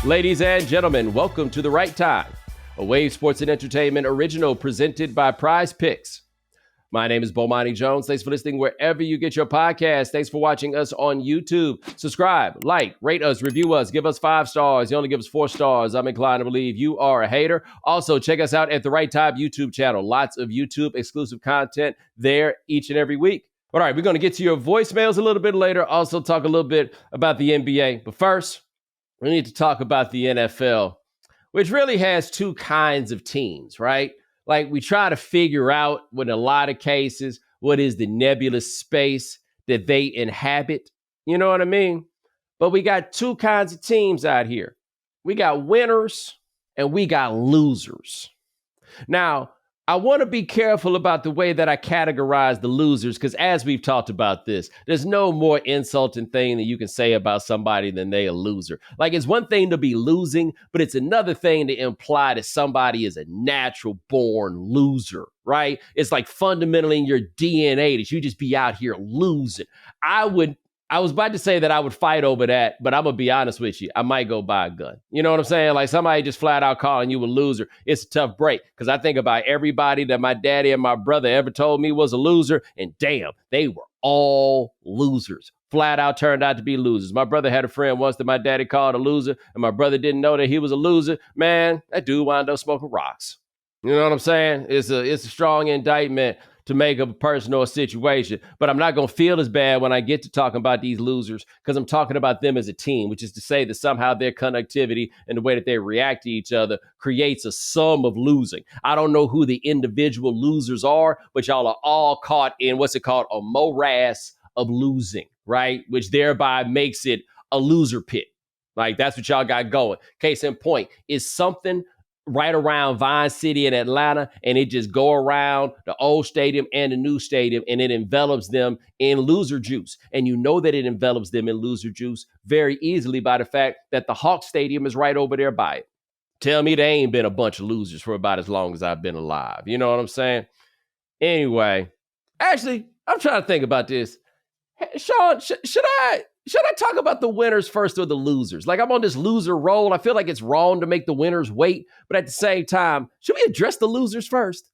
Ladies and gentlemen, welcome to The Right Time, a Wave Sports and Entertainment original presented by Prize Picks. My name is Bomani Jones. Thanks for listening wherever you get your podcast. Thanks for watching us on YouTube. Subscribe, like, rate us, review us, give us 5 stars. You only give us 4 stars. I'm inclined to believe you are a hater. Also, check us out at The Right Time YouTube channel. Lots of YouTube exclusive content there each and every week. All right, we're going to get to your voicemails a little bit later. Also talk a little bit about the NBA. But first, we need to talk about the NFL, which really has two kinds of teams, right? Like we try to figure out, in a lot of cases, what is the nebulous space that they inhabit. You know what I mean? But we got two kinds of teams out here. We got winners and we got losers. Now, I want to be careful about the way that I categorize the losers, because as we've talked about this, there's no more insulting thing that you can say about somebody than they a loser. Like, it's one thing to be losing, but it's another thing to imply that somebody is a natural born loser, right? It's like fundamentally in your DNA that you just be out here losing. I was about to say that I would fight over that, but I'm going to be honest with you. I might go buy a gun. You know what I'm saying? Like somebody just flat out calling you a loser. It's a tough break because I think about everybody that my daddy and my brother ever told me was a loser. And damn, they were all losers. Flat out turned out to be losers. My brother had a friend once that my daddy called a loser, and my brother didn't know that he was a loser. Man, that dude wound up smoking rocks. You know what I'm saying? It's a strong indictment to make up a person or a situation. But I'm not going to feel as bad when I get to talking about these losers because I'm talking about them as a team, which is to say that somehow their connectivity and the way that they react to each other creates a sum of losing. I don't know who the individual losers are, but y'all are all caught in what's it called? A morass of losing, right? Which thereby makes it a loser pit. Like that's what y'all got going. Case in point is something right around Vine City in Atlanta, and it just go around the old stadium and the new stadium, and it envelops them in loser juice. And you know that it envelops them in loser juice very easily by the fact that the Hawk Stadium is right over there by it. Tell me there ain't been a bunch of losers for about as long as I've been alive. You know what I'm saying? Anyway, actually, I'm trying to think about this. Hey, Sean, should I talk about the winners first or the losers? Like I'm on this loser roll. I feel like it's wrong to make the winners wait, but at the same time, should we address the losers first?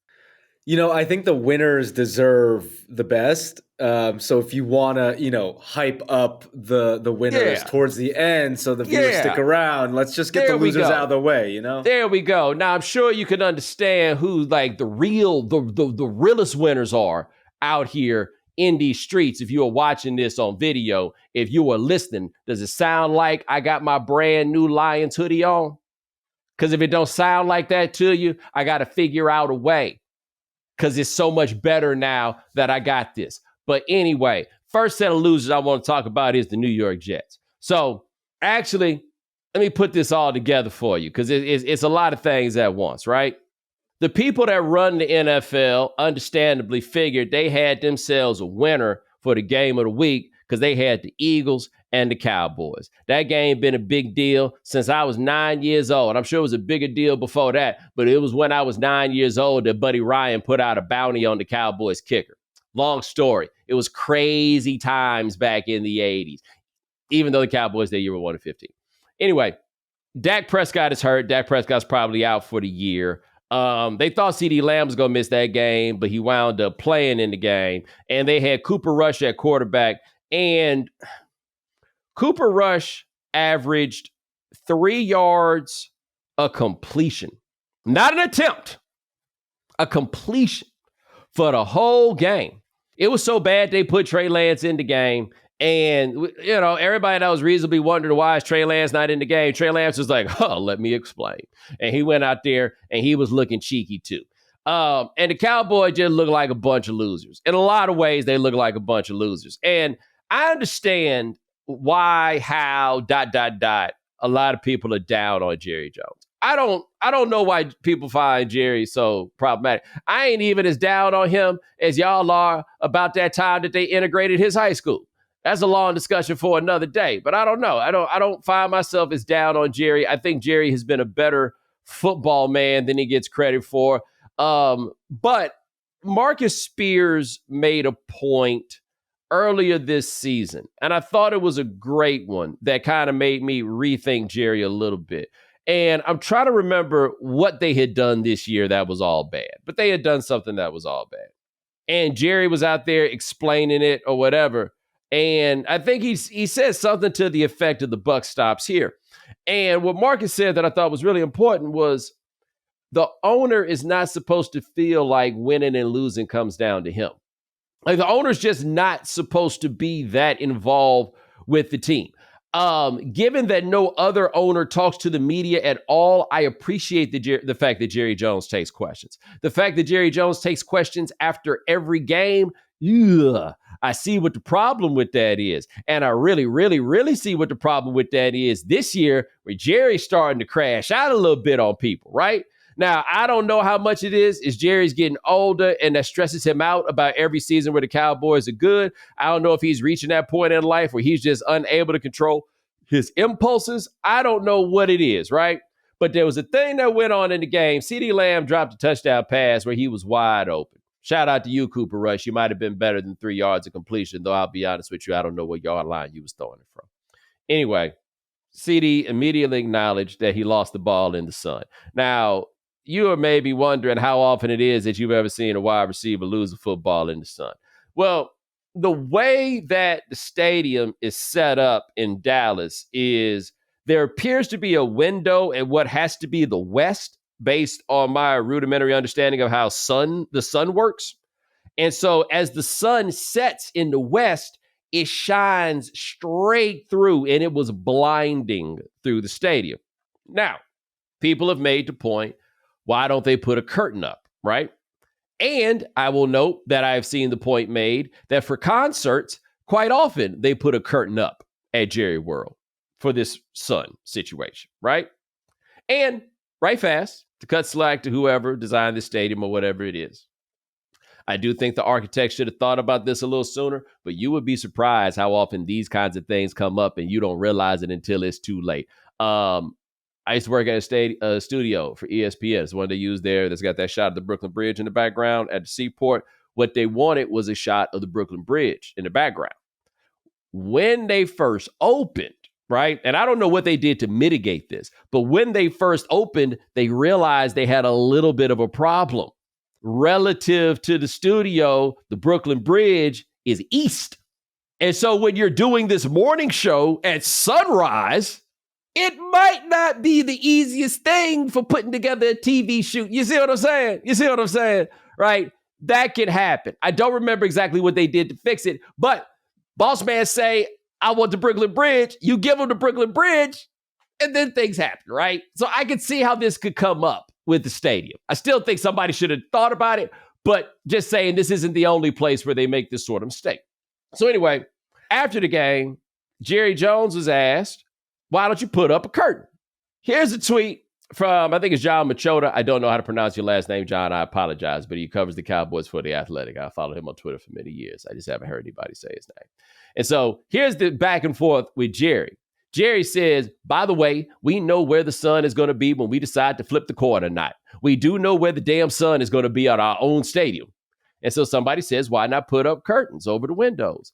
You know, I think the winners deserve the best. So if you want to, hype up the winners towards the end so the viewers stick around, let's just get the losers out of the way, There we go. Now, I'm sure you can understand who like the realest winners are out here in these streets. If you are watching this on video, if you are listening, does it sound like I got my brand new Lions hoodie on? Because if it don't sound like that to you, I got to figure out a way. Because it's so much better now that I got this. But anyway, first set of losers I want to talk about is the New York Jets. So actually, let me put this all together for you because it's a lot of things at once, right? The people that run the NFL understandably figured they had themselves a winner for the game of the week because they had the Eagles and the Cowboys. That game been a big deal since I was 9 years old. I'm sure it was a bigger deal before that, but it was when I was 9 years old that Buddy Ryan put out a bounty on the Cowboys kicker. Long story. It was crazy times back in the 80s, even though the Cowboys that year were 1-15. Anyway, Dak Prescott is hurt. Dak Prescott's probably out for the year. They thought CeeDee Lamb was going to miss that game, but he wound up playing in the game. And they had Cooper Rush at quarterback. And Cooper Rush averaged 3 yards a completion. Not an attempt. A completion for the whole game. It was so bad they put Trey Lance in the game. And, everybody that was reasonably wondering why is Trey Lance not in the game. Trey Lance was like, let me explain. And he went out there and he was looking cheeky too. And the Cowboys just look like a bunch of losers. In a lot of ways, they look like a bunch of losers. And I understand why, how, ... a lot of people are down on Jerry Jones. I don't know why people find Jerry so problematic. I ain't even as down on him as y'all are about that time that they integrated his high school. That's a long discussion for another day, but I don't know. I don't find myself as down on Jerry. I think Jerry has been a better football man than he gets credit for. But Marcus Spears made a point earlier this season, and I thought it was a great one that kind of made me rethink Jerry a little bit. And I'm trying to remember what they had done this year that was all bad, but they had done something that was all bad. And Jerry was out there explaining it or whatever. And I think he said something to the effect of the buck stops here. And what Marcus said that I thought was really important was the owner is not supposed to feel like winning and losing comes down to him. Like the owner's just not supposed to be that involved with the team. Given that no other owner talks to the media at all, I appreciate the fact that Jerry Jones takes questions. The fact that Jerry Jones takes questions after every game, I see what the problem with that is. And I really, really, really see what the problem with that is this year where Jerry's starting to crash out a little bit on people, right? Now, I don't know how much it is Jerry's getting older and that stresses him out about every season where the Cowboys are good. I don't know if he's reaching that point in life where he's just unable to control his impulses. I don't know what it is, right? But there was a thing that went on in the game. CeeDee Lamb dropped a touchdown pass where he was wide open. Shout out to you, Cooper Rush. You might have been better than 3 yards of completion, though I'll be honest with you, I don't know what yard line you was throwing it from. Anyway, CeeDee immediately acknowledged that he lost the ball in the sun. Now, you are maybe wondering how often it is that you've ever seen a wide receiver lose a football in the sun. Well, the way that the stadium is set up in Dallas is there appears to be a window at what has to be the west based on my rudimentary understanding of how the sun works. And so as the sun sets in the west, it shines straight through and it was blinding through the stadium. Now, people have made the point, why don't they put a curtain up, right? And I will note that I've seen the point made that for concerts, quite often they put a curtain up at Jerry World for this sun situation, right? And right fast, to cut slack to whoever designed the stadium or whatever it is. I do think the architect should have thought about this a little sooner, but you would be surprised how often these kinds of things come up and you don't realize it until it's too late. I used to work at a studio for ESPN. It's one they use there that's got that shot of the Brooklyn Bridge in the background at the seaport. What they wanted was a shot of the Brooklyn Bridge in the background. When they first opened, right, and I don't know what they did to mitigate this, but when they first opened, they realized they had a little bit of a problem. Relative to the studio, the Brooklyn Bridge is east. And so when you're doing this morning show at sunrise, it might not be the easiest thing for putting together a TV shoot. You see what I'm saying? Right? That can happen. I don't remember exactly what they did to fix it, but boss man say, I want the Brooklyn Bridge. You give them the Brooklyn Bridge, and then things happen, right? So I can see how this could come up with the stadium. I still think somebody should have thought about it, but just saying this isn't the only place where they make this sort of mistake. So anyway, after the game, Jerry Jones was asked, why don't you put up a curtain? Here's a tweet from, I think it's John Machota. I don't know how to pronounce your last name, John. I apologize, but he covers the Cowboys for The Athletic. I followed him on Twitter for many years. I just haven't heard anybody say his name. And so here's the back and forth with Jerry. Jerry says, by the way, we know where the sun is going to be when we decide to flip the coin or not. We do know where the damn sun is going to be at our own stadium. And so somebody says, why not put up curtains over the windows?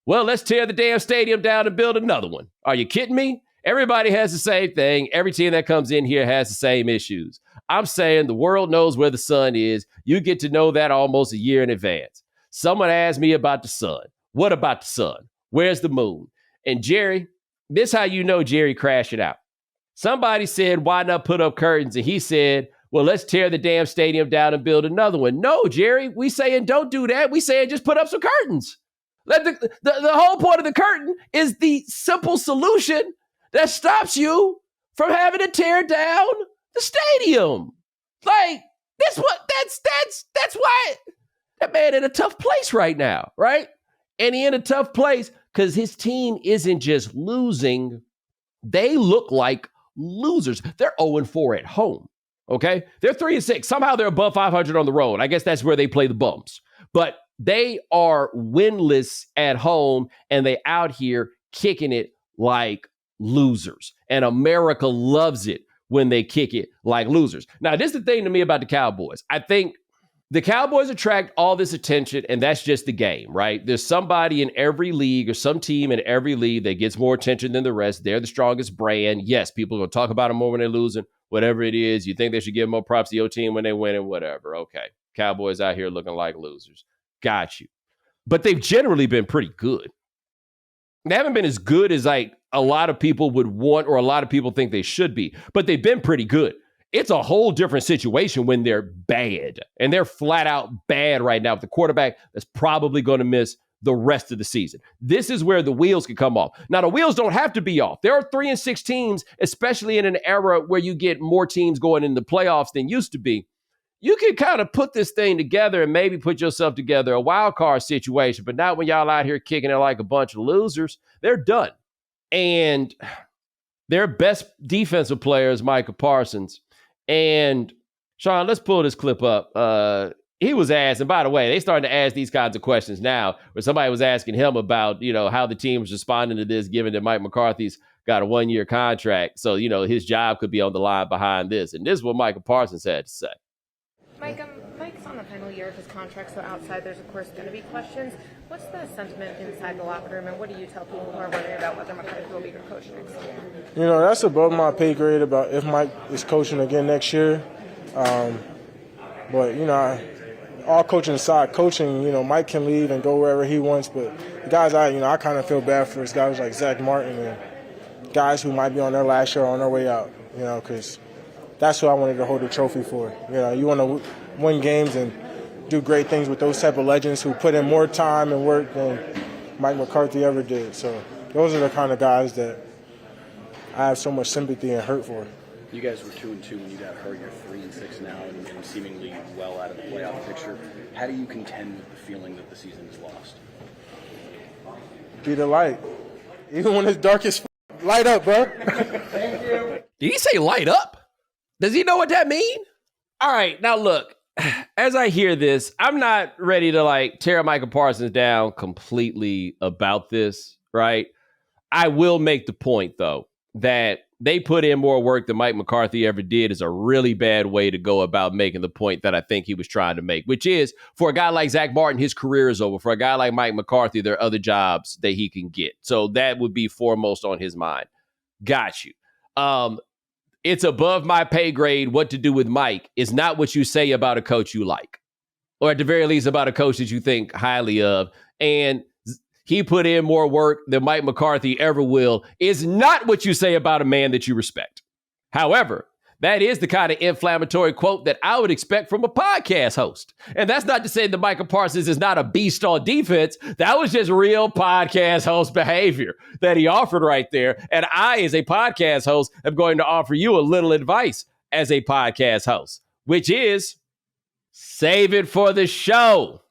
Well, let's tear the damn stadium down and build another one. Are you kidding me? Everybody has the same thing. Every team that comes in here has the same issues. I'm saying the world knows where the sun is. You get to know that almost a year in advance. Someone asked me about the sun. What about the sun? Where's the moon? And Jerry, this how you know Jerry crashed it out. Somebody said, why not put up curtains? And he said, well, let's tear the damn stadium down and build another one. No, Jerry, we saying don't do that. We saying just put up some curtains. Let the whole point of the curtain is the simple solution that stops you from having to tear down the stadium. Like, that's why that man in a tough place right now, right? And he in a tough place because his team isn't just losing. They look like losers. They're 0-4 at home, okay? They're 3-6. Somehow they're above 500 on the road. I guess that's where they play the bums. But they are winless at home, and they out here kicking it like losers. And America loves it when they kick it like losers. Now, this is the thing to me about the Cowboys. I think The Cowboys attract all this attention, and that's just the game, right? There's somebody in every league or some team in every league that gets more attention than the rest. They're the strongest brand. Yes, people are going to talk about them more when they're losing, whatever it is. You think they should give more props to your team when they win and whatever. Okay, Cowboys out here looking like losers. Got you. But they've generally been pretty good. They haven't been as good as like a lot of people would want or a lot of people think they should be, but they've been pretty good. It's a whole different situation when they're bad, and they're flat out bad right now with the quarterback that's probably going to miss the rest of the season. This is where the wheels can come off. Now, the wheels don't have to be off. There are 3-6 teams, especially in an era where you get more teams going in the playoffs than used to be. You can kind of put this thing together and maybe put yourself together a wild card situation, but not when y'all out here kicking it like a bunch of losers. They're done. And their best defensive player is Micah Parsons. And Sean, let's pull this clip up. He was asked, and by the way, they starting to ask these kinds of questions now, where somebody was asking him about, how the team was responding to this, given that Mike McCarthy's got a 1-year contract. So, his job could be on the line behind this. And this is what Micah Parsons had to say. Mike's on the final year of his contract, so outside there's, of course, going to be questions. What's the sentiment inside the locker room, and what do you tell people who are wondering about whether McCarthy will be your coach next year? That's above my pay grade about if Mike is coaching again next year. But, all coaching aside, Mike can leave and go wherever he wants, but the guys I kind of feel bad for is guys like Zach Martin and guys who might be on their last year or on their way out, because that's who I wanted to hold the trophy for. You want to win games and do great things with those type of legends who put in more time and work than Mike McCarthy ever did. So those are the kind of guys that I have so much sympathy and hurt for. You guys were 2-2 when you got hurt. You're 3-6 now and seemingly well out of the playoff picture. How do you contend with the feeling that the season is lost? Be the light. Even when it's darkest, light up, bro. Thank you. Did he say light up? Does he know what that mean? All right, now look, as I hear this, I'm not ready to tear Micah Parsons down completely about this, right? I will make the point, though, that they put in more work than Mike McCarthy ever did is a really bad way to go about making the point that I think he was trying to make, which is for a guy like Zach Martin, his career is over. For a guy like Mike McCarthy, there are other jobs that he can get. So that would be foremost on his mind. Got you. It's above my pay grade what to do with Mike is not what you say about a coach you like, or at the very least about a coach that you think highly of. And he put in more work than Mike McCarthy ever will is not what you say about a man that you respect. However, that is the kind of inflammatory quote that I would expect from a podcast host. And that's not to say that Micah Parsons is not a beast on defense. That was just real podcast host behavior that he offered right there. And I, as a podcast host, am going to offer you a little advice as a podcast host, which is save it for the show.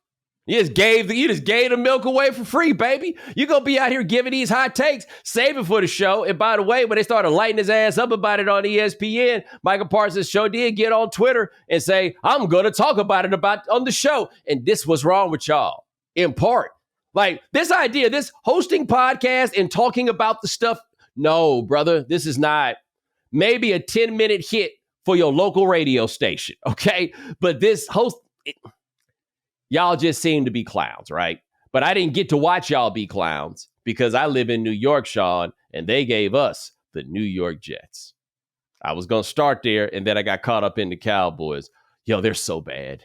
You just gave the milk away for free, baby. You're going to be out here giving these hot takes, save it for the show. And by the way, when they started lighting his ass up about it on ESPN, Michael Parsons' show did get on Twitter and say, I'm going to talk about it on the show. And this was wrong with y'all, in part. This idea, this hosting podcast and talking about the stuff, no, brother, this is not maybe a 10-minute hit for your local radio station, okay? But this host... y'all just seem to be clowns, right? But I didn't get to watch y'all be clowns because I live in New York, Sean, and they gave us the New York Jets. I was going to start there, and then I got caught up in the Cowboys. Yo, they're so bad.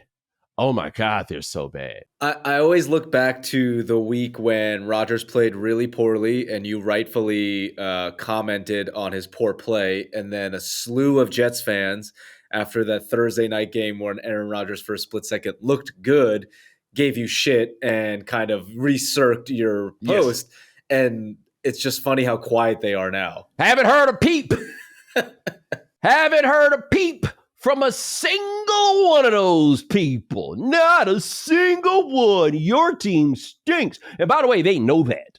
Oh, my God, they're so bad. I always look back to the week when Rodgers played really poorly, and you rightfully commented on his poor play, and then a slew of Jets fans after that Thursday night game when Aaron Rodgers for a split second looked good, gave you shit and kind of recircled your post. Yes. And it's just funny how quiet they are now. Haven't heard a peep. Haven't heard a peep from a single one of those people. Not a single one. Your team stinks. And by the way, they know that.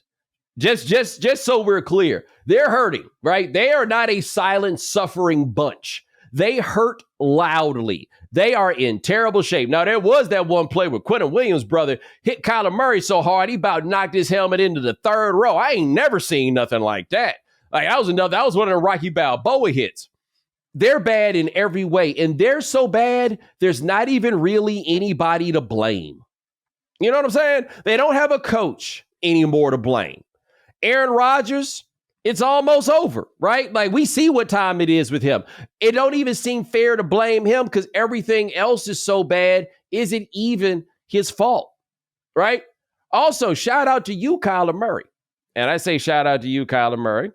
Just so we're clear, they're hurting, right? They are not a silent, suffering bunch. They hurt loudly. They are in terrible shape. Now, there was that one play where Quentin Williams' brother hit Kyler Murray so hard he about knocked his helmet into the third row. I ain't never seen nothing like that. That was one of the Rocky Balboa hits. They're bad in every way. And they're so bad, there's not even really anybody to blame. You know what I'm saying? They don't have a coach anymore to blame. Aaron Rodgers, it's almost over, right? Like, we see what time it is with him. It don't even seem fair to blame him because everything else is so bad. Is it even his fault, right? Also, shout out to you, Kyler Murray. And I say shout out to you, Kyler Murray,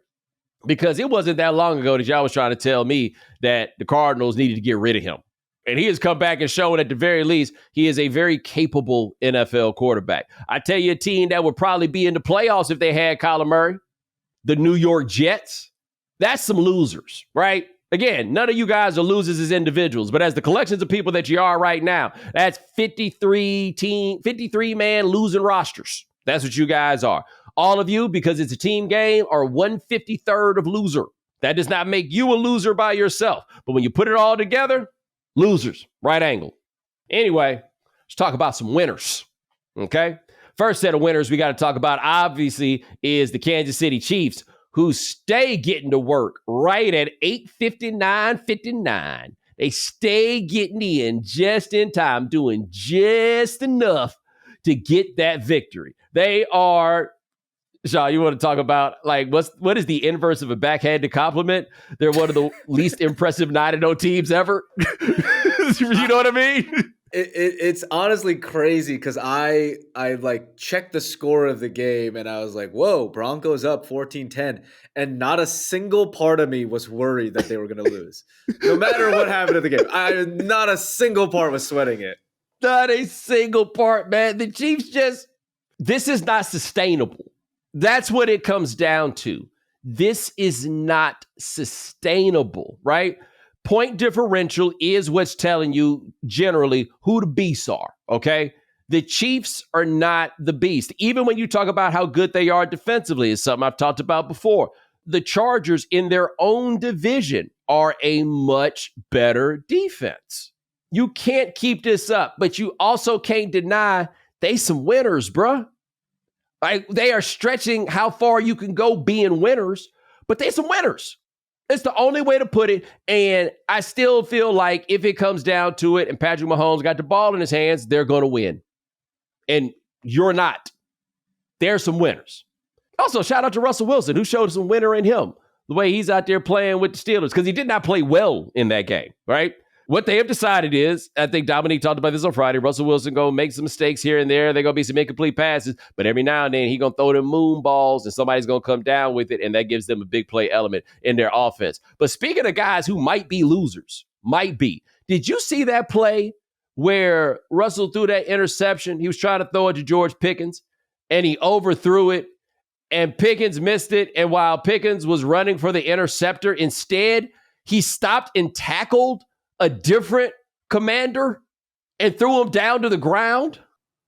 because it wasn't that long ago that y'all was trying to tell me that the Cardinals needed to get rid of him. And he has come back and shown at the very least he is a very capable NFL quarterback. I tell you a team that would probably be in the playoffs if they had Kyler Murray, the New York Jets. That's some losers, right? Again, none of you guys are losers as individuals, but as the collections of people that you are right now, that's 53-man losing rosters. That's what you guys are. All of you, because it's a team game, are 153rd of loser. That does not make you a loser by yourself. But when you put it all together, losers, right angle. Anyway, let's talk about some winners, okay? First set of winners we got to talk about, obviously, is the Kansas City Chiefs, who stay getting to work right at 8:59:59. They stay getting in just in time, doing just enough to get that victory. They are... Sean, you want to talk about, like, what is the inverse of a backhanded compliment? They're one of the least impressive 9-0 teams ever. You know what I mean? It's honestly crazy because I like checked the score of the game and I was like, whoa, Broncos up 14-10. And not a single part of me was worried that they were going to lose. No matter what happened in the game. Not a single part was sweating it. Not a single part, man. The Chiefs this is not sustainable. That's what it comes down to. This is not sustainable, right? Point differential is what's telling you generally who the beasts are, okay? The Chiefs are not the beast. Even when you talk about how good they are defensively, is something I've talked about before. The Chargers in their own division are a much better defense. You can't keep this up, but you also can't deny they some winners, bruh. Like, they are stretching how far you can go being winners, but they some winners. It's the only way to put it. And I still feel like if it comes down to it and Patrick Mahomes got the ball in his hands, they're going to win. And you're not. There's some winners. Also, shout out to Russell Wilson, who showed some winner in him. The way he's out there playing with the Steelers, because he did not play well in that game, right? What they have decided is, I think Dominique talked about this on Friday, Russell Wilson going to make some mistakes here and there. They're going to be some incomplete passes, but every now and then he going to throw them moon balls and somebody's going to come down with it, and that gives them a big play element in their offense. But speaking of guys who might be losers, did you see that play where Russell threw that interception? He was trying to throw it to George Pickens, and he overthrew it, and Pickens missed it, and while Pickens was running for the interceptor, instead, he stopped and tackled a different commander and threw him down to the ground.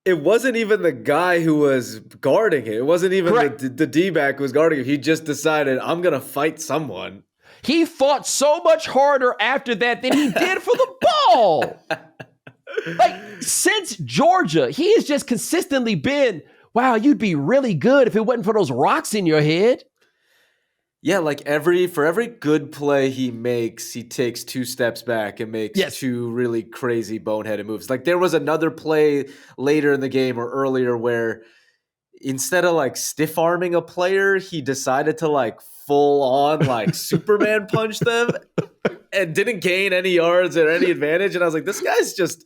It wasn't even the guy who was guarding it. It wasn't even the D-back who was guarding it. He just decided, I'm going to fight someone. He fought so much harder after that than he did for the ball. Like, since Georgia, he has just consistently been, wow, you'd be really good if it wasn't for those rocks in your head. Yeah, like for every good play he makes, he takes 2 steps back and makes 2 really crazy boneheaded moves. Like, there was another play later in the game or earlier where instead of like stiff arming a player, he decided to like full on like Superman punch them and didn't gain any yards or any advantage. And I was like, this guy's just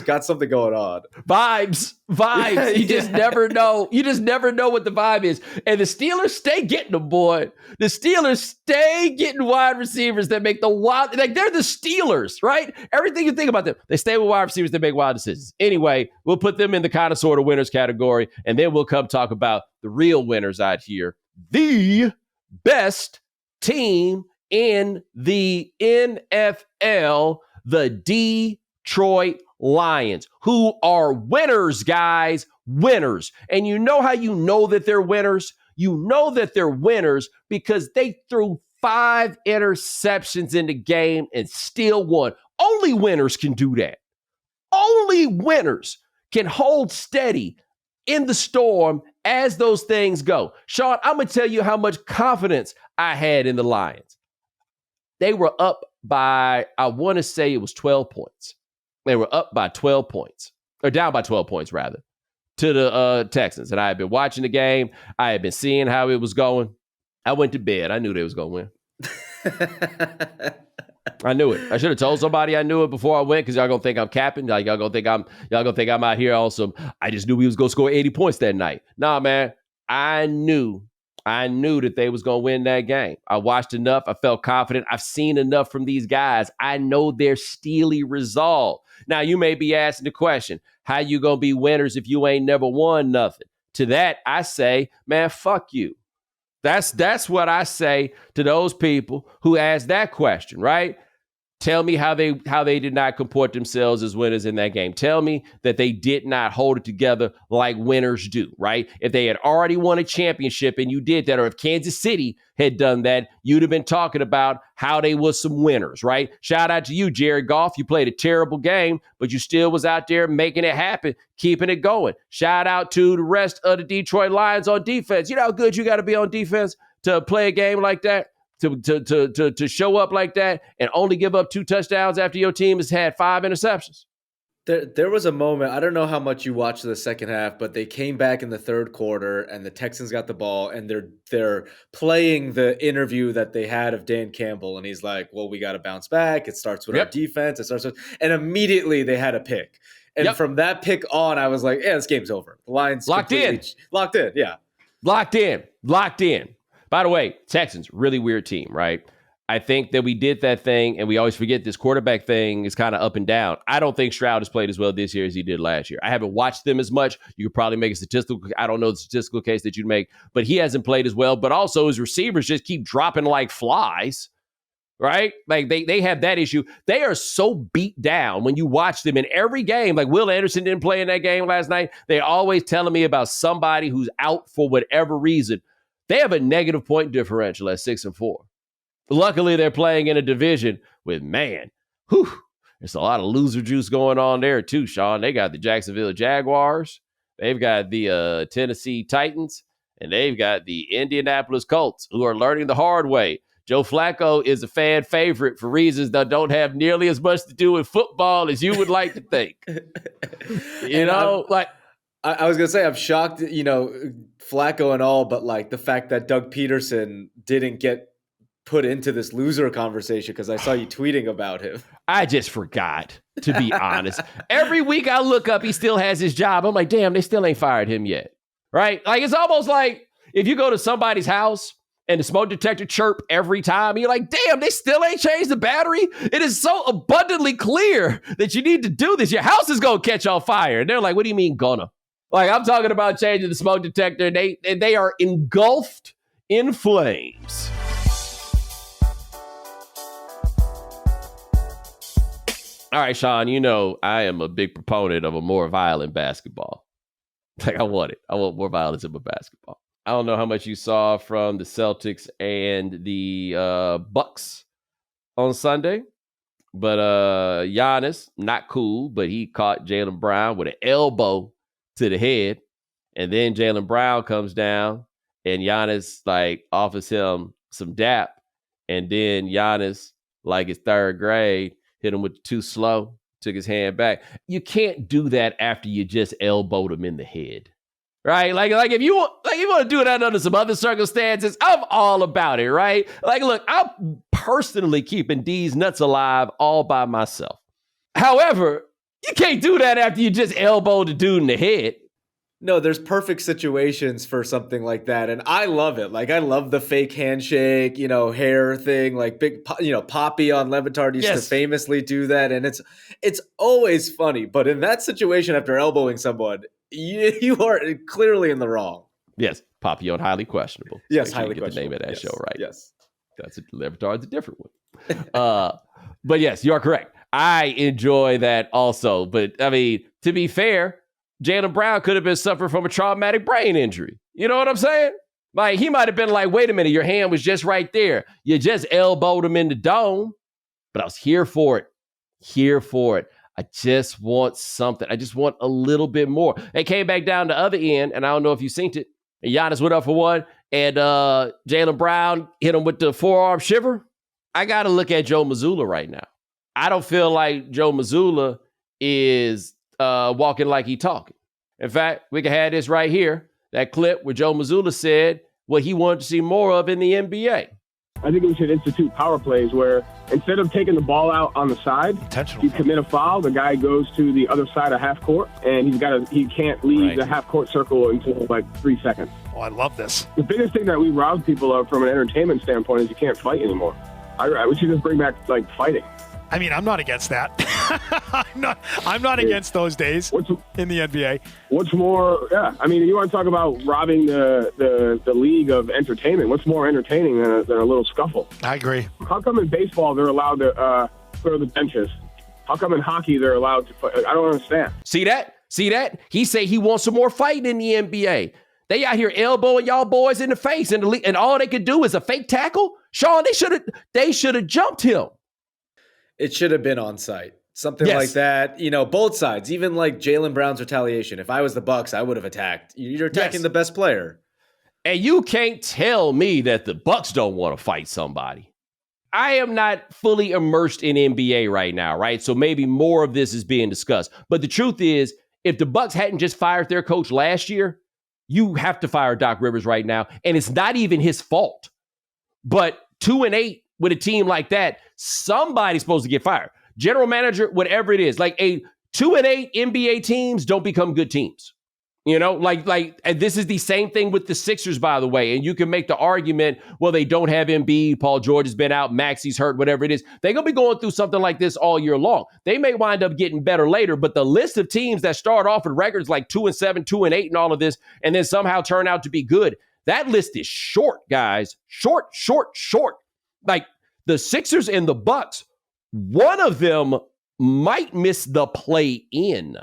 got something going on. Vibes. Yeah, you just never know. You just never know what the vibe is. And the Steelers stay getting them, boy. The Steelers stay getting wide receivers that make the wild. Like, they're the Steelers, right? Everything you think about them, they stay with wide receivers that make wild decisions. Anyway, we'll put them in the kind of sort of winners category, and then we'll come talk about the real winners out here. The best team in the NFL, the Detroit Lions, who are winners, guys, winners. And you know how you know that they're winners? You know that they're winners because they threw 5 interceptions in the game and still won. Only winners can do that. Only winners can hold steady in the storm as those things go. Sean, I'm going to tell you how much confidence I had in the Lions. They were up by, I want to say it was 12 points. They were up by 12 points, or down by 12 points, rather, to the Texans. And I had been watching the game. I had been seeing how it was going. I went to bed. I knew they was going to win. I knew it. I should have told somebody I knew it before I went, because y'all gonna think I'm capping. Y'all gonna think I'm out here on some, I just knew we was gonna score 80 points that night. Nah, man. I knew that they was gonna win that game. I watched enough. I felt confident. I've seen enough from these guys. I know their steely resolve. Now, you may be asking the question, how you gonna be winners if you ain't never won nothing? To that, I say, man, fuck you. That's what I say to those people who ask that question, right? Tell me how they did not comport themselves as winners in that game. Tell me that they did not hold it together like winners do, right? If they had already won a championship and you did that, or if Kansas City had done that, you'd have been talking about how they was some winners, right? Shout out to you, Jared Goff. You played a terrible game, but you still was out there making it happen, keeping it going. Shout out to the rest of the Detroit Lions on defense. You know how good you got to be on defense to play a game like that? To show up like that and only give up 2 touchdowns after your team has had 5 interceptions. There was a moment, I don't know how much you watched the second half, but they came back in the third quarter and the Texans got the ball and they're playing the interview that they had of Dan Campbell, and he's like, well, we got to bounce back. It starts with our defense. And immediately they had a pick. And from that pick on, I was like, yeah, this game's over. The Lions locked in. Yeah. Locked in. By the way, Texans, really weird team, right? I think that we did that thing, and we always forget this quarterback thing is kind of up and down. I don't think Stroud has played as well this year as he did last year. I haven't watched them as much. You could probably make a statistical, I don't know the statistical case that you'd make, but he hasn't played as well. But also his receivers just keep dropping like flies, right? Like they have that issue. They are so beat down when you watch them in every game. Like Will Anderson didn't play in that game last night. They're always telling me about somebody who's out for whatever reason. They have a negative point differential at 6-4. Luckily, they're playing in a division with, there's a lot of loser juice going on there too, Sean. They got the Jacksonville Jaguars. They've got the Tennessee Titans. And they've got the Indianapolis Colts, who are learning the hard way. Joe Flacco is a fan favorite for reasons that don't have nearly as much to do with football as you would like to think. I was going to say, I'm shocked, Flacco and all, but like the fact that Doug Peterson didn't get put into this loser conversation, because I saw you tweeting about him. I just forgot, to be honest. Every week I look up, he still has his job. I'm like, damn, they still ain't fired him yet. Right? Like, it's almost like if you go to somebody's house and the smoke detector chirp every time, you're like, damn, they still ain't changed the battery. It is so abundantly clear that you need to do this. Your house is going to catch on fire. And they're like, what do you mean gonna? Like, I'm talking about changing the smoke detector. They are engulfed in flames. All right, Sean, I am a big proponent of a more violent basketball. Like, I want it. I want more violence in my basketball. I don't know how much you saw from the Celtics and the Bucks on Sunday, but Giannis, not cool, but he caught Jaylen Brown with an elbow to the head, and then Jaylen Brown comes down, and Giannis offers him some dap, and then Giannis, like his third grade, hit him with too slow, took his hand back. You can't do that after you just elbowed him in the head, right? Like if you want to do that under some other circumstances, I'm all about it, right? Like, look, I'm personally keeping D's nuts alive all by myself. However, you can't do that after you just elbowed the dude in the head. No, there's perfect situations for something like that. And I love it. Like, I love the fake handshake, hair thing, like big, Poppy on Levitard used to famously do that. And it's always funny. But in that situation, after elbowing someone, you are clearly in the wrong. Yes. Poppy on Highly Questionable. Yes. Highly Questionable. The name of that show, right? Yes. Levitard's a different one. But yes, you are correct. I enjoy that also. But I mean, to be fair, Jaylen Brown could have been suffering from a traumatic brain injury. You know what I'm saying? Like, he might have been like, wait a minute, your hand was just right there. You just elbowed him in the dome. But I was here for it. I just want something. I just want a little bit more. They came back down the other end, and I don't know if you've seen it. And Giannis went up for one, and Jaylen Brown hit him with the forearm shiver. I got to look at Joe Mazzulla right now. I don't feel like Joe Mazzulla is walking like he talking. In fact, we can have this right here, that clip where Joe Mazzulla said what he wanted to see more of in the NBA. I think we should institute power plays where instead of taking the ball out on the side, you commit a foul, the guy goes to the other side of half court, and he can't leave the half court circle until like 3 seconds. Oh, I love this. The biggest thing that we rob people of from an entertainment standpoint is you can't fight anymore. We should just bring back like fighting. I mean, I'm not against that. I'm not against those days in the NBA. What's more, I mean, you want to talk about robbing the league of entertainment. What's more entertaining than a little scuffle? I agree. How come in baseball they're allowed to clear the benches? How come in hockey they're allowed to fight? I don't understand. See that? He say he wants some more fighting in the NBA. They out here elbowing y'all boys in the face, and all they could do is a fake tackle. Sean, they should have jumped him. It should have been on site. Something like that. You know, both sides. Even like Jaylen Brown's retaliation. If I was the Bucks, I would have attacked. You're attacking the best player. And you can't tell me that the Bucks don't want to fight somebody. I am not fully immersed in NBA right now, right? So maybe more of this is being discussed. But the truth is, if the Bucks hadn't just fired their coach last year, you have to fire Doc Rivers right now. And it's not even his fault. But 2-8 with a team like that, somebody's supposed to get fired. General manager, whatever it is, like a 2-8 NBA teams don't become good teams. You know, and this is the same thing with the Sixers, by the way. And you can make the argument, well, they don't have Embiid. Paul George has been out. Maxi's hurt, whatever it is. They're going to be going through something like this all year long. They may wind up getting better later, but the list of teams that start off with records like 2-7, 2-8, and all of this, and then somehow turn out to be good, that list is short, guys. Short. Like the Sixers and the Bucks, one of them might miss the play-in.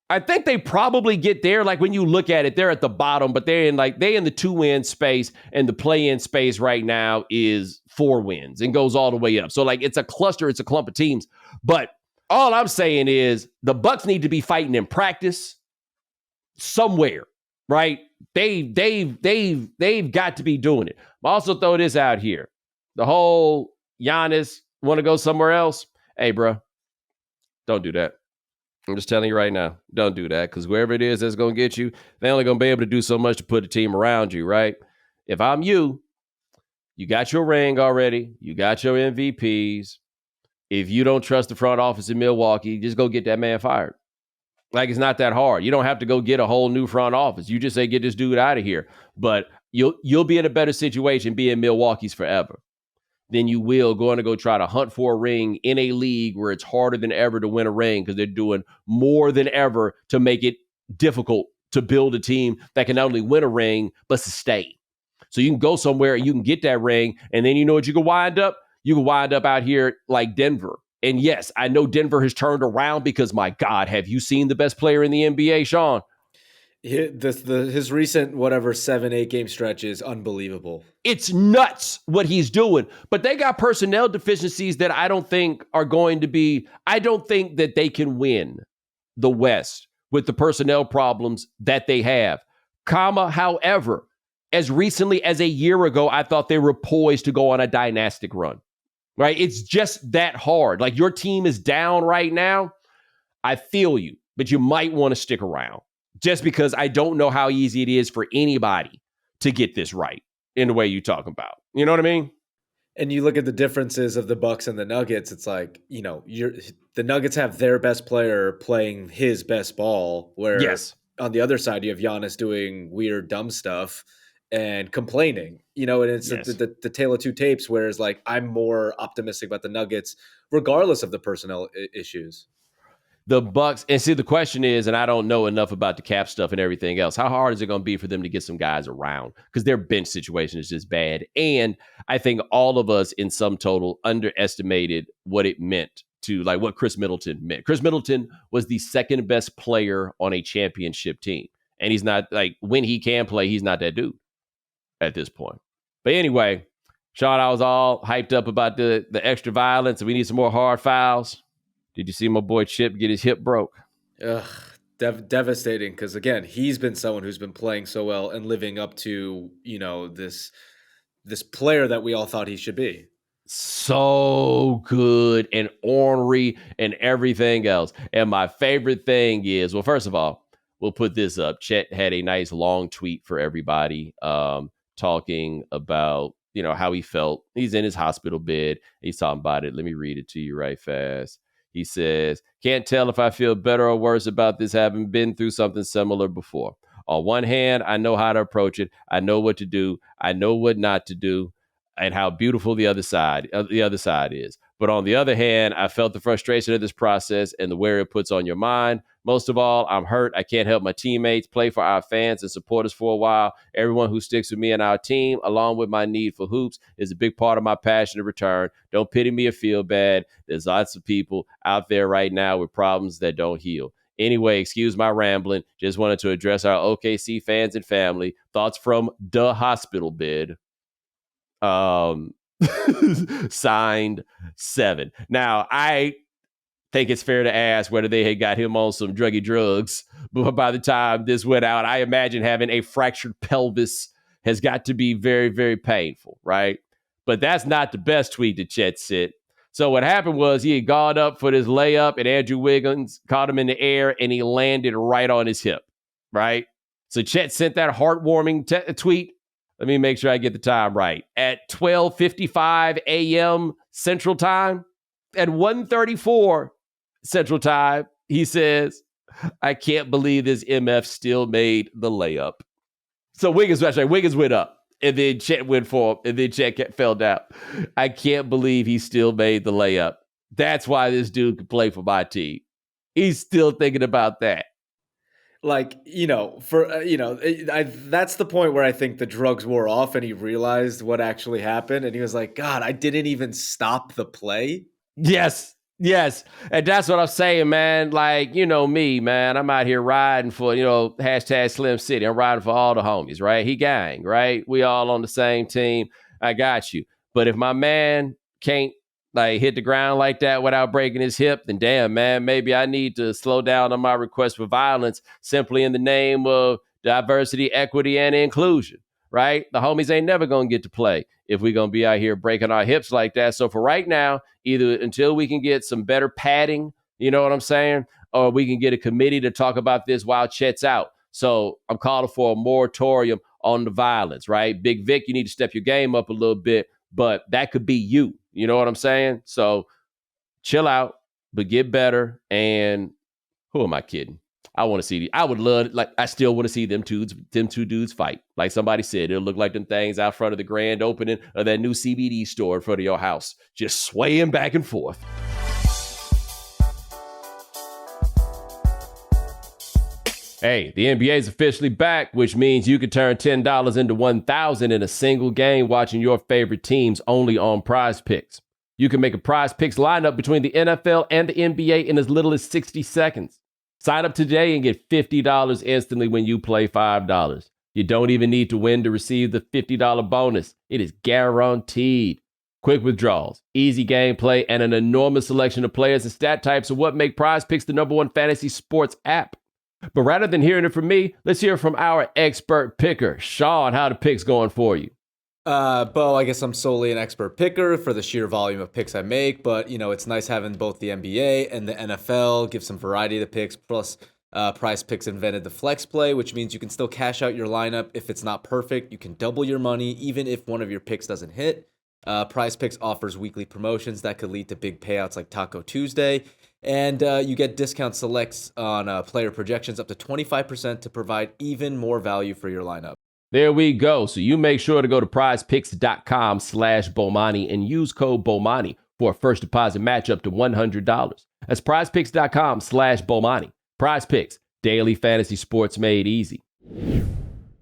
I think they probably get there. Like when you look at it, they're at the bottom, but they're in the 2-win space, and the play-in space right now is 4 wins and goes all the way up. So like it's a cluster, it's a clump of teams. But all I'm saying is the Bucks need to be fighting in practice somewhere, right? They've got to be doing it. But also throw this out here. The whole Giannis want to go somewhere else. Hey, bro, don't do that. I'm just telling you right now, don't do that, because wherever it is that's going to get you, they're only going to be able to do so much to put a team around you, right? If I'm you got your ring already. You got your MVPs. If you don't trust the front office in Milwaukee, just go get that man fired. Like, it's not that hard. You don't have to go get a whole new front office. You just say, get this dude out of here. But you'll be in a better situation being Milwaukee's forever than you will going to go try to hunt for a ring in a league where it's harder than ever to win a ring, because they're doing more than ever to make it difficult to build a team that can not only win a ring, but sustain. So you can go somewhere and you can get that ring, and then you know what you can wind up? You can wind up out here like Denver. And yes, I know Denver has turned around because, my God, have you seen the best player in the NBA, Sean? His recent 7-8 game stretch is unbelievable. It's nuts what he's doing, but they got personnel deficiencies that I don't think are going to be. I don't think that they can win the West with the personnel problems that they have. However, as recently as a year ago, I thought they were poised to go on a dynastic run. Right? It's just that hard. Like, your team is down right now. I feel you, but you might want to stick around. Just because I don't know how easy it is for anybody to get this right in the way you're talking about. You know what I mean? And you look at the differences of the Bucks and the Nuggets. It's like, the Nuggets have their best player playing his best ball, where on the other side, you have Giannis doing weird, dumb stuff and complaining, and it's the tale of two tapes, whereas like I'm more optimistic about the Nuggets, regardless of the personnel issues. The Bucks, and see, the question is, and I don't know enough about the cap stuff and everything else, how hard is it going to be for them to get some guys around? Because their bench situation is just bad. And I think all of us in sum total underestimated what it meant to, like, what Chris Middleton meant. Chris Middleton was the second best player on a championship team. And he's not, like, when he can play, he's not that dude at this point. But anyway, Sean, I was all hyped up about the extra violence, and we need some more hard fouls. Did you see my boy Chip get his hip broke? Devastating, because, again, he's been someone who's been playing so well and living up to, this player that we all thought he should be. so good and ornery and everything else. And my favorite thing is, well, first of all, we'll put this up. Chet had a nice long tweet for everybody, talking about, how he felt. He's in his hospital bed. He's talking about it. Let me read it to you right fast. He says, can't tell if I feel better or worse about this, having been through something similar before. On one hand, I know how to approach it. I know what to do. I know what not to do, and how beautiful the other side is. But on the other hand, I felt the frustration of this process and the wear it puts on your mind. Most of all, I'm hurt. I can't help my teammates, play for our fans and support us for a while. Everyone who sticks with me and our team, along with my need for hoops, is a big part of my passion to return. Don't pity me or feel bad. There's lots of people out there right now with problems that don't heal. Anyway, excuse my rambling. Just wanted to address our OKC fans and family. Thoughts from the hospital bed. Signed 7. Now, I think it's fair to ask whether they had got him on some druggy drugs, but by the time this went out, I imagine having a fractured pelvis has got to be very, very painful, right? But that's not the best tweet that Chet sent. So what happened was he had gone up for this layup, and Andrew Wiggins caught him in the air, and he landed right on his hip, right? So Chet sent that heartwarming tweet. Let me make sure I get the time right. At 12:55 a.m. Central Time, at 1:34 Central Time, he says, I can't believe this MF still made the layup. So Wiggins went up, and then Chet went for him, and then Chet fell down. I can't believe he still made the layup. That's why this dude could play for my team. He's still thinking about that. Like, that's the point where I think the drugs wore off and he realized what actually happened. And he was like, God, I didn't even stop the play. Yes. And that's what I'm saying, man. Like, me, man, I'm out here riding for, hashtag Slim City. I'm riding for all the homies, right? He gang, right? We all on the same team. I got you. But if my man can't hit the ground like that without breaking his hip, then damn, man, maybe I need to slow down on my request for violence simply in the name of diversity, equity, and inclusion, right? The homies ain't never going to get to play if we're going to be out here breaking our hips like that. So for right now, either until we can get some better padding, you know what I'm saying? Or we can get a committee to talk about this while Chet's out. So I'm calling for a moratorium on the violence, right? Big Vic, you need to step your game up a little bit, but that could be you. You know what I'm saying? So chill out, but get better. And who am I kidding? I want to see. I would love, I still want to see them two dudes fight. Like somebody said, it'll look like them things out front of the grand opening of that new CBD store in front of your house, just swaying back and forth. Hey, the NBA is officially back, which means you can turn $10 into $1,000 in a single game watching your favorite teams only on Prize Picks. You can make a Prize Picks lineup between the NFL and the NBA in as little as 60 seconds. Sign up today and get $50 instantly when you play $5. You don't even need to win to receive the $50 bonus. It is guaranteed. Quick withdrawals, easy gameplay, and an enormous selection of players and stat types are what make Prize Picks the #1 fantasy sports app. But rather than hearing it from me, let's hear from our expert picker. Sean, how the picks going for you? Bo, I guess I'm solely an expert picker for the sheer volume of picks I make, but it's nice having both the NBA and the NFL give some variety to the picks. Plus, Prize Picks invented the flex play, which means you can still cash out your lineup if it's not perfect. You can double your money even if one of your picks doesn't hit. Prize Picks offers weekly promotions that could lead to big payouts like Taco Tuesday. And you get discount selects on player projections up to 25% to provide even more value for your lineup. There we go. So you make sure to go to prizepicks.com/Bomani and use code Bomani for a first deposit match up to $100. That's prizepicks.com/Bomani. Prize Picks, daily fantasy sports made easy.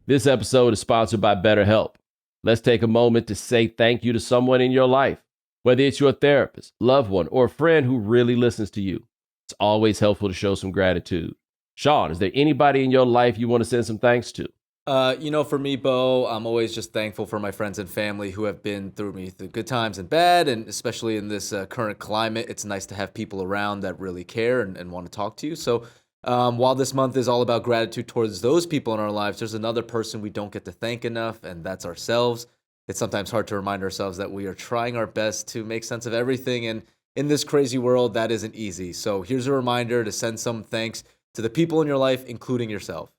This episode is sponsored by BetterHelp. Let's take a moment to say thank you to someone in your life. Whether it's your therapist, loved one, or a friend who really listens to you, it's always helpful to show some gratitude. Sean, is there anybody in your life you want to send some thanks to? For me, Bo, I'm always just thankful for my friends and family who have been through me through good times and bad, and especially in this current climate, it's nice to have people around that really care and want to talk to you. So while this month is all about gratitude towards those people in our lives, there's another person we don't get to thank enough, and that's ourselves. it's sometimes hard to remind ourselves that we are trying our best to make sense of everything. And in this crazy world, that isn't easy. So here's a reminder to send some thanks to the people in your life, including yourself.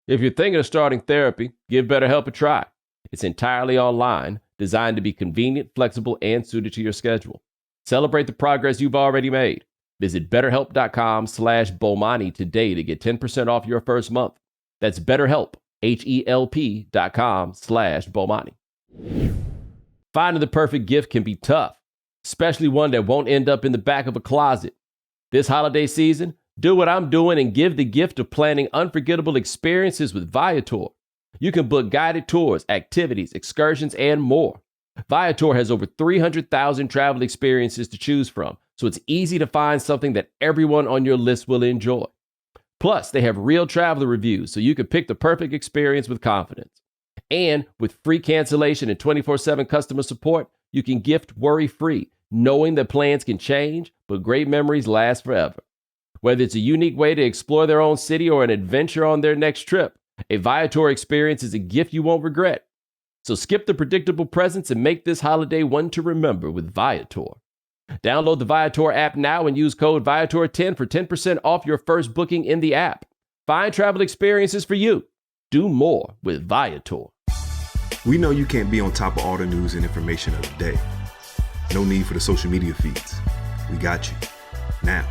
If you're thinking of starting therapy, give BetterHelp a try. It's entirely online, designed to be convenient, flexible, and suited to your schedule. Celebrate the progress you've already made. Visit BetterHelp.com/Bomani today to get 10% off your first month. That's BetterHelp, HELP.com/Bomani. Finding the perfect gift can be tough, especially one that won't end up in the back of a closet. This holiday season, do what I'm doing and give the gift of planning unforgettable experiences with Viator. You can book guided tours, activities, excursions, and more. Viator has over 300,000 travel experiences to choose from, so it's easy to find something that everyone on your list will enjoy. Plus, they have real traveler reviews, so you can pick the perfect experience with confidence. And with free cancellation and 24/7 customer support, you can gift worry-free, knowing that plans can change, but great memories last forever. Whether it's a unique way to explore their own city or an adventure on their next trip, a Viator experience is a gift you won't regret. So skip the predictable presents and make this holiday one to remember with Viator. Download the Viator app now and use code Viator10 for 10% off your first booking in the app. Find travel experiences for you. Do more with Viator. We know you can't be on top of all the news and information of the day. No need for the social media feeds. We got you. Now,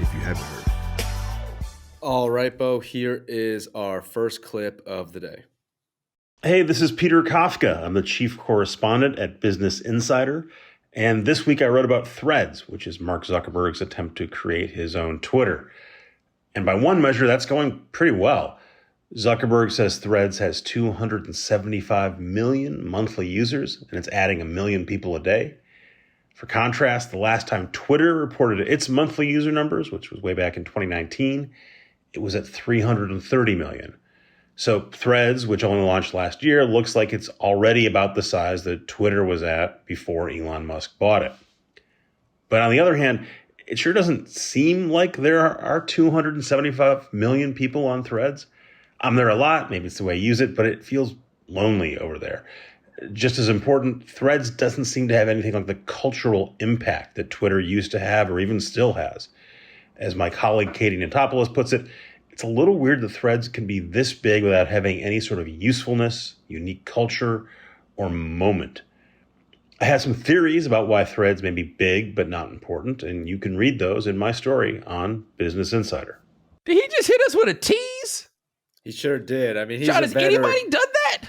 if you haven't heard. All right, Bo, here is our first clip of the day. Hey, this is Peter Kafka. I'm the chief correspondent at Business Insider. And this week I wrote about Threads, which is Mark Zuckerberg's attempt to create his own Twitter. And by one measure, that's going pretty well. Zuckerberg says Threads has 275 million monthly users, and it's adding 1 million people a day. For contrast, the last time Twitter reported its monthly user numbers, which was way back in 2019, it was at 330 million. So Threads, which only launched last year, looks like it's already about the size that Twitter was at before Elon Musk bought it. But on the other hand, it sure doesn't seem like there are 275 million people on Threads. I'm there a lot, maybe it's the way I use it, but it feels lonely over there. Just as important, Threads doesn't seem to have anything like the cultural impact that Twitter used to have or even still has. As my colleague Katie Notopoulos puts it, it's a little weird that Threads can be this big without having any sort of usefulness, unique culture, or moment. I have some theories about why Threads may be big but not important, and you can read those in my story on Business Insider. Did he just hit us with a tease? He sure did. I mean, John, has anybody done that?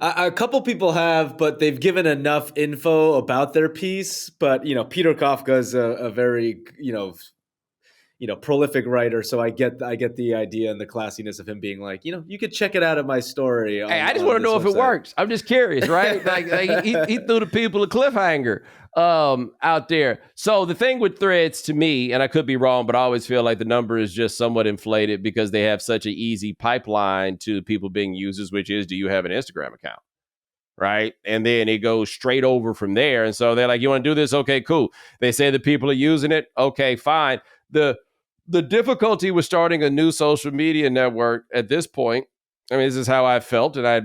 A couple people have, but they've given enough info about their piece. But, Peter Kafka is a very, prolific writer. So I get the idea and the classiness of him being like, you could check it out in my story. I just want to know if it works. I'm just curious, right? He threw the people a cliffhanger out there. So the thing with Threads to me, and I could be wrong, but I always feel like the number is just somewhat inflated because they have such an easy pipeline to people being users, which is, do you have an Instagram account? Right. And then it goes straight over from there. And so they're like, you want to do this? Okay, cool. They say that people are using it. Okay, fine. The difficulty with starting a new social media network at this point, I mean, this is how I felt, and I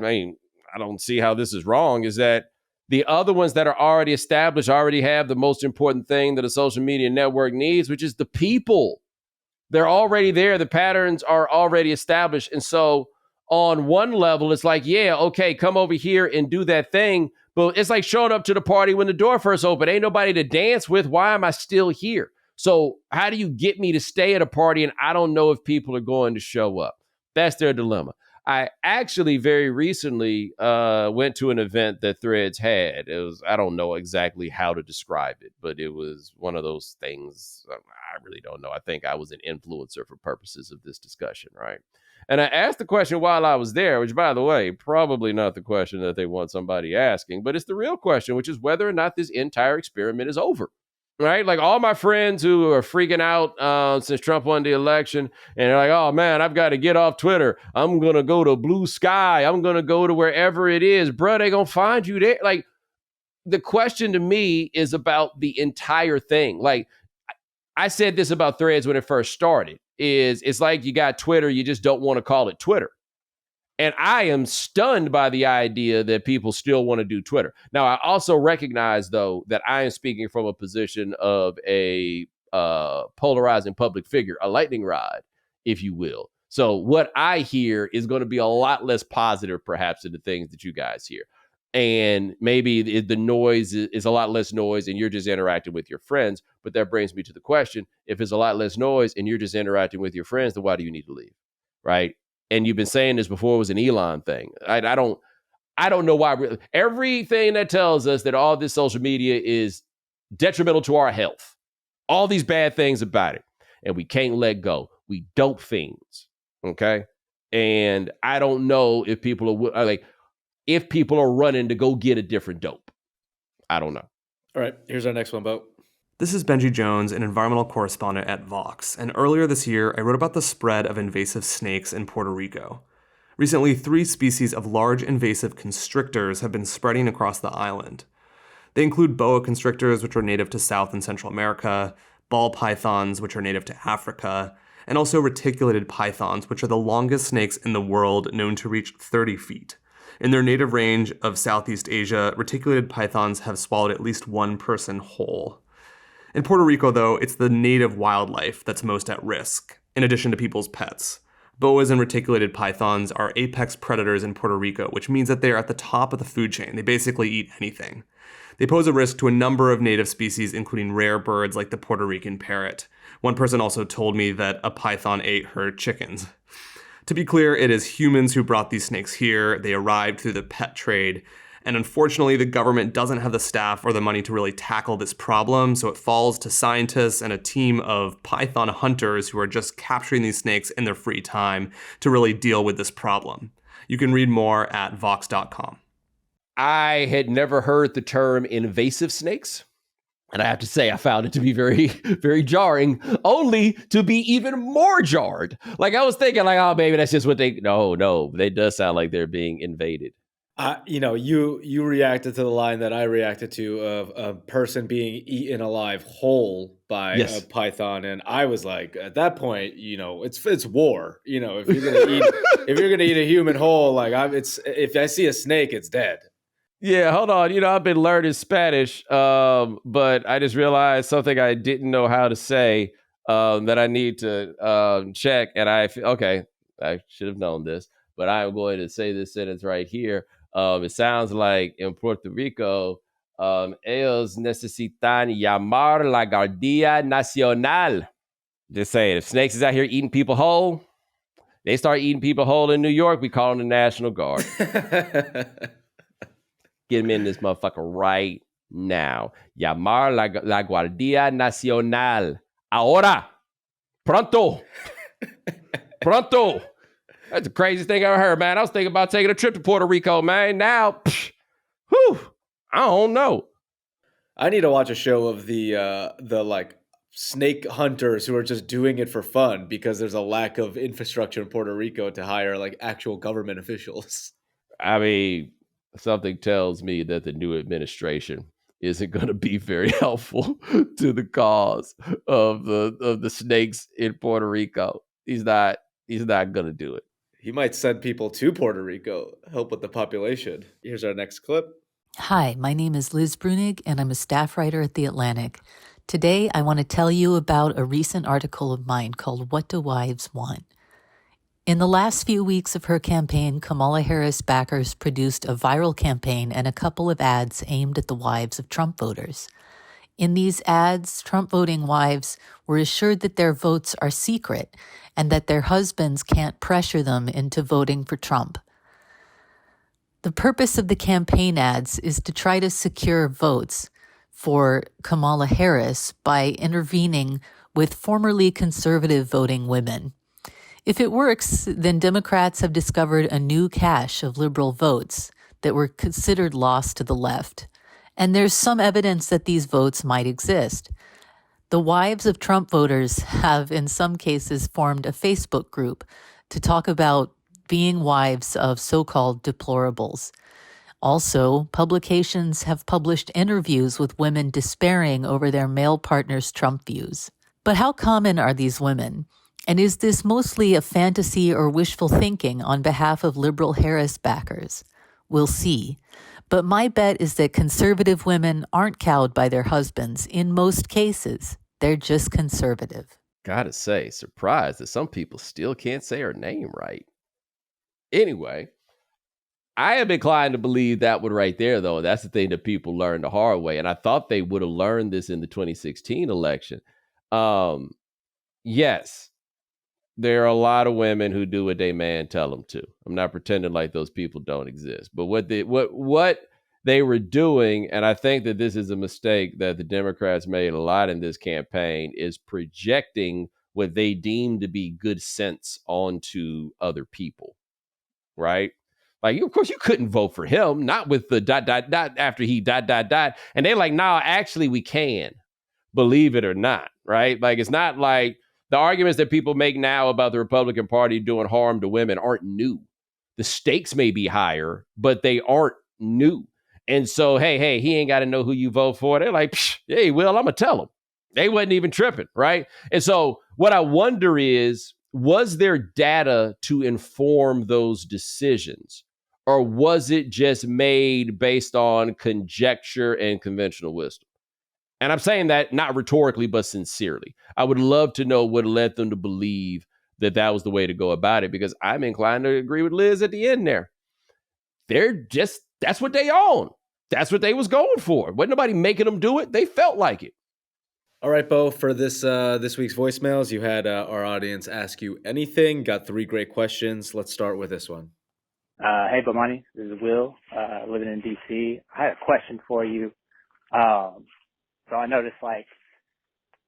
don't see how this is wrong, is that the other ones that are already established already have the most important thing that a social media network needs, which is the people. They're already there. The patterns are already established. And so on one level, it's like, yeah, okay, come over here and do that thing. But it's like showing up to the party when the door first opened. Ain't nobody to dance with. Why am I still here? So how do you get me to stay at a party and I don't know if people are going to show up? That's their dilemma. I actually very recently went to an event that Threads had. It was, I don't know exactly how to describe it, but it was one of those things. I really don't know. I think I was an influencer for purposes of this discussion, right? And I asked the question while I was there, which, by the way, probably not the question that they want somebody asking, but it's the real question, which is whether or not this entire experiment is over. Right? Like all my friends who are freaking out since Trump won the election and they're like, oh man, I've got to get off Twitter. I'm going to go to Blue Sky. I'm going to go to wherever it is. Bruh, they going to find you there. Like the question to me is about the entire thing. Like I said this about Threads when it first started it's like you got Twitter. You just don't want to call it Twitter. And I am stunned by the idea that people still want to do Twitter. Now, I also recognize, though, that I am speaking from a position of a polarizing public figure, a lightning rod, if you will. So what I hear is going to be a lot less positive, perhaps, than the things that you guys hear. And maybe the noise is a lot less noise and you're just interacting with your friends. But that brings me to the question, if it's a lot less noise and you're just interacting with your friends, then why do you need to leave? Right? And you've been saying this before, it was an Elon thing. I don't know why. Everything that tells us that all this social media is detrimental to our health, all these bad things about it, and we can't let go. We dope fiends, okay? And I don't know if people are like, if people are running to go get a different dope. I don't know. All right, here's our next one, Bo. This is Benji Jones, an environmental correspondent at Vox, and earlier this year, I wrote about the spread of invasive snakes in Puerto Rico. Recently, 3 species of large invasive constrictors have been spreading across the island. They include boa constrictors, which are native to South and Central America, ball pythons, which are native to Africa, and also reticulated pythons, which are the longest snakes in the world, known to reach 30 feet. In their native range of Southeast Asia, reticulated pythons have swallowed at least one person whole. In Puerto Rico, though, it's the native wildlife that's most at risk, in addition to people's pets. Boas and reticulated pythons are apex predators in Puerto Rico, which means that they're at the top of the food chain. They basically eat anything. They pose a risk to a number of native species, including rare birds like the Puerto Rican parrot. One person also told me that a python ate her chickens. To be clear, it is humans who brought these snakes here. They arrived through the pet trade. And unfortunately, the government doesn't have the staff or the money to really tackle this problem, so it falls to scientists and a team of python hunters who are just capturing these snakes in their free time to really deal with this problem. You can read more at vox.com. I had never heard the term invasive snakes. And I have to say, I found it to be very, very jarring, only to be even more jarred. Like, I was thinking, like, oh, maybe that's just what no, they does sound like they're being invaded. You reacted to the line that I reacted to of a person being eaten alive whole by a python, and I was like, at that point, it's war. If you're gonna eat a human whole, like if I see a snake, it's dead. Yeah, hold on. I've been learning Spanish, but I just realized something I didn't know how to say that I need to check, and I should have known this, but I'm going to say this sentence right here. It sounds like in Puerto Rico, ellos necesitan llamar la Guardia Nacional. Just saying, if snakes is out here eating people whole, they start eating people whole in New York, we call them the National Guard. Get them in this motherfucker right now. Llamar la Guardia Nacional. Ahora. Pronto. Pronto. That's the craziest thing I ever heard, man. I was thinking about taking a trip to Puerto Rico, man. Now, I don't know. I need to watch a show of the like snake hunters who are just doing it for fun because there's a lack of infrastructure in Puerto Rico to hire like actual government officials. I mean, something tells me that the new administration isn't going to be very helpful to the cause of the snakes in Puerto Rico. He's not going to do it. He might send people to Puerto Rico, help with the population. Here's our next clip. Hi, my name is Liz Brunig, and I'm a staff writer at The Atlantic. Today, I want to tell you about a recent article of mine called What Do Wives Want? In the last few weeks of her campaign, Kamala Harris backers produced a viral campaign and a couple of ads aimed at the wives of Trump voters. In these ads, Trump voting wives were assured that their votes are secret and that their husbands can't pressure them into voting for Trump. The purpose of the campaign ads is to try to secure votes for Kamala Harris by intervening with formerly conservative voting women. If it works, then Democrats have discovered a new cache of liberal votes that were considered lost to the left. And there's some evidence that these votes might exist. The wives of Trump voters have, in some cases, formed a Facebook group to talk about being wives of so-called deplorables. Also, publications have published interviews with women despairing over their male partner's Trump views. But how common are these women? And is this mostly a fantasy or wishful thinking on behalf of liberal Harris backers? We'll see. But my bet is that conservative women aren't cowed by their husbands in most cases. They're just conservative. Gotta say, surprised that some people still can't say her name right. Anyway, I am inclined to believe that one right there, though. That's the thing that people learned the hard way. And I thought they would have learned this in the 2016 election. Yes, there are a lot of women who do what they man tell them to. I'm not pretending like those people don't exist. But what they were doing, and I think that this is a mistake that the Democrats made a lot in this campaign, is projecting what they deem to be good sense onto other people, right? Like, of course, you couldn't vote for him, not with the ... after he ... And they're like, nah, actually, we can, believe it or not, right? Like, it's not like the arguments that people make now about the Republican Party doing harm to women aren't new. The stakes may be higher, but they aren't new. And so, hey, he ain't got to know who you vote for. They're like, hey, Will, I'm going to tell him. They wasn't even tripping, right? And so what I wonder is, was there data to inform those decisions? Or was it just made based on conjecture and conventional wisdom? And I'm saying that not rhetorically, but sincerely. I would love to know what led them to believe that that was the way to go about it, because I'm inclined to agree with Liz at the end there. That's what they own. That's what they was going for. Wasn't nobody making them do it. They felt like it. All right, Bo, for this week's voicemails, you had our audience ask you anything. Got 3 great questions. Let's start with this one. Hey, Bomani. This is Will, living in D.C. I had a question for you. So I noticed, like,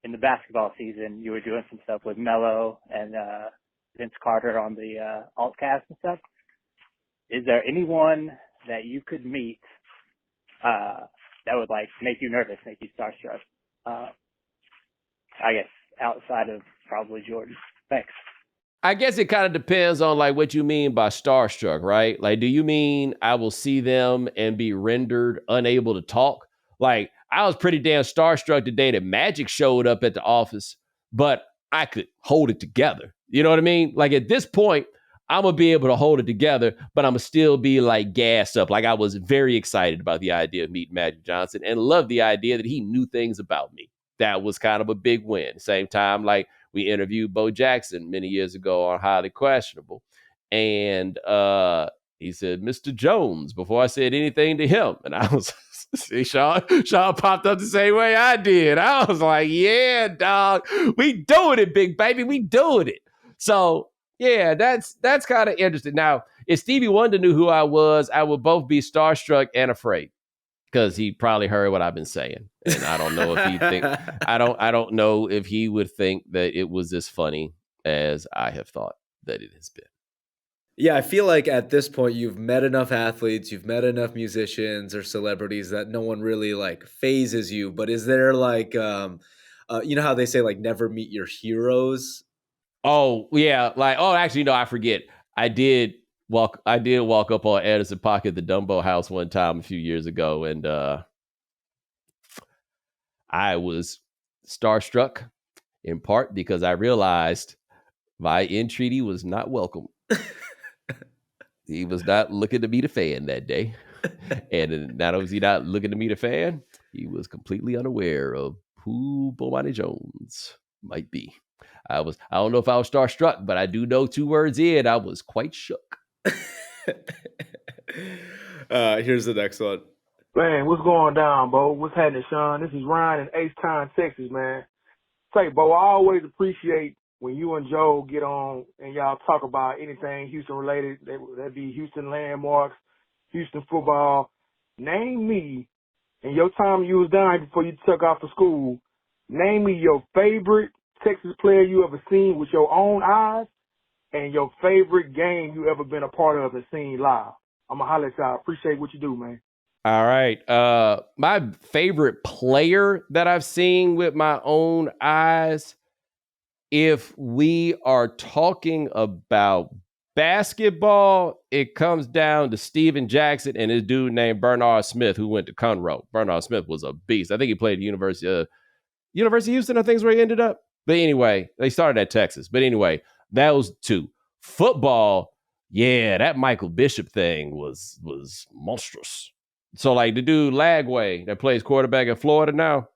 in the basketball season, you were doing some stuff with Melo and Vince Carter on the Altcast and stuff. Is there anyone that you could meet that would, like, make you nervous, make you starstruck? I guess outside of probably Jordan. Thanks. I guess it kind of depends on, like, what you mean by starstruck, right? Like, do you mean I will see them and be rendered unable to talk? Like, I was pretty damn starstruck the day that Magic showed up at the office, but I could hold it together. You know what I mean? Like, at this point, I'm going to be able to hold it together, but I'm going to still be, like, gassed up. Like, I was very excited about the idea of meeting Magic Johnson and loved the idea that he knew things about me. That was kind of a big win. Same time, like, we interviewed Bo Jackson many years ago on Highly Questionable. And he said, Mr. Jones, before I said anything to him. And I was, see, Sean popped up the same way I did. I was like, yeah, dog, we doing it, big baby. We doing it. So, yeah, that's kind of interesting. Now, if Stevie Wonder knew who I was, I would both be starstruck and afraid, because he probably heard what I've been saying. And I don't know if he think I don't know if he would think that it was as funny as I have thought that it has been. Yeah, I feel like at this point you've met enough athletes, you've met enough musicians or celebrities that no one really, like, phases you. But is there, like, you know how they say, like, never meet your heroes? Oh, yeah. Like, oh, actually, no, I forget. I did walk up on Edison Park at the Dumbo House one time a few years ago, and I was starstruck in part because I realized my entreaty was not welcome. He was not looking to meet a fan that day. And not only was he not looking to meet a fan, he was completely unaware of who Bomani Jones might be. I don't know if I was starstruck, but I do know 2 words in, I was quite shook. Here's the next one. Man, what's going down, Bo? What's happening, Sean? This is Ryan in H-Town, Texas, man. Say, Bo, I always appreciate when you and Joe get on and y'all talk about anything Houston related. That'd be Houston landmarks, Houston football. Name me, in your time you was down before you took off for school, name me your favorite Texas player you ever seen with your own eyes and your favorite game you ever been a part of and seen live. I'm going to holler at y'all. Appreciate what you do, man. All right. My favorite player that I've seen with my own eyes, if we are talking about basketball, it comes down to Steven Jackson and his dude named Bernard Smith, who went to Conroe. Bernard Smith was a beast. I think he played at University of Houston, I think is where he ended up. But anyway, they started at Texas. But anyway, that was 2. Football, yeah, that Michael Bishop thing was monstrous. So like the dude Lagway that plays quarterback at Florida now,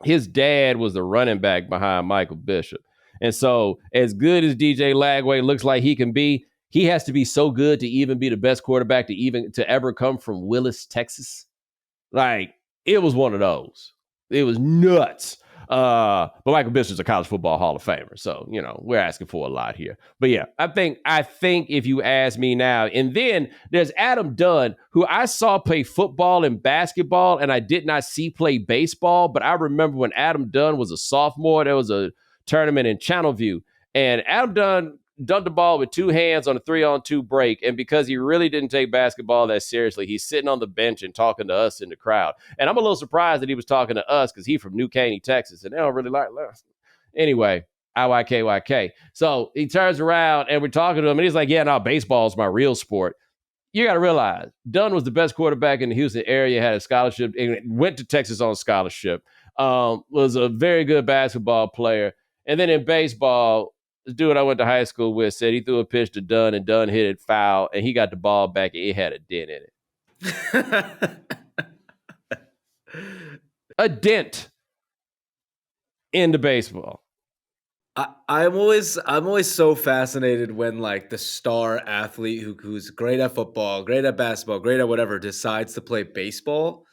his dad was the running back behind Michael Bishop. And so as good as DJ Lagway looks like he can be, he has to be so good to even be the best quarterback to ever come from Willis, Texas. Like, it was one of those. It was nuts. But Michael Bishop's a college football Hall of Famer. So, we're asking for a lot here. But yeah, I think if you ask me now, and then there's Adam Dunn, who I saw play football and basketball, and I did not see play baseball. But I remember when Adam Dunn was a sophomore, there was a tournament in Channelview, and Adam Dunn dunked the ball with 2 hands on a 3-on-2 break. And because he really didn't take basketball that seriously, he's sitting on the bench and talking to us in the crowd. And I'm a little surprised that he was talking to us because he's from New Caney, Texas, and they don't really like us. Anyway, IYKYK. So he turns around and we're talking to him, and he's like, yeah, no, baseball's my real sport. You got to realize, Dunn was the best quarterback in the Houston area, had a scholarship, and went to Texas on scholarship, was a very good basketball player. And then in baseball, the dude I went to high school with said he threw a pitch to Dunn, and Dunn hit it foul, and he got the ball back, and it had a dent in it. A dent in the baseball. I'm always so fascinated when like the star athlete who's great at football, great at basketball, great at whatever decides to play baseball.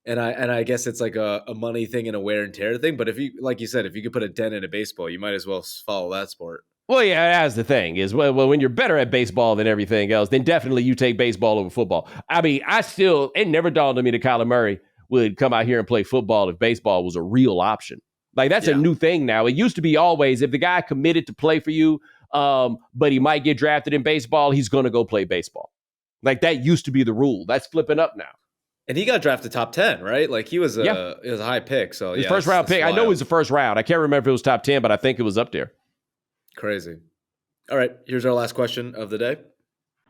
And I guess it's like a money thing and a wear and tear thing. But if you, like you said, if you could put a dent in a baseball, you might as well follow that sport. Well, yeah, that's the thing is, well, when you're better at baseball than everything else, then definitely you take baseball over football. I mean, it never dawned on me that Kyler Murray would come out here and play football if baseball was a real option. Like, that's a new thing now. It used to be always, if the guy committed to play for you, but he might get drafted in baseball, he's going to go play baseball. Like, that used to be the rule. That's flipping up now. And he got drafted top 10, right? Like he was a high pick. So his first round pick. Wild. I know it was the first round. I can't remember if it was top 10, but I think it was up there. Crazy. All right, here's our last question of the day.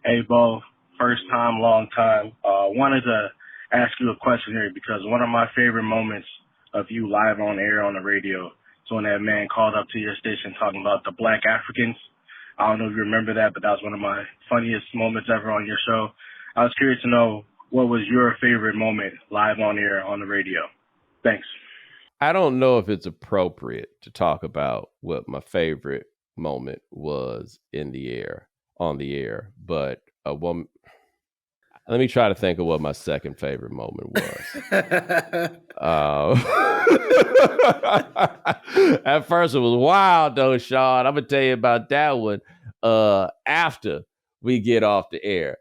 Hey, Bo. First time, long time. Wanted to ask you a question here because one of my favorite moments of you live on air on the radio is when that man called up to your station talking about the Black Africans. I don't know if you remember that, but that was one of my funniest moments ever on your show. I was curious to know, what was your favorite moment live on air on the radio? Thanks. I don't know if it's appropriate to talk about what my favorite moment was on the air, but a woman. Let me try to think of what my second favorite moment was. At first it was wild though, Sean. I'm gonna tell you about that one after we get off the air.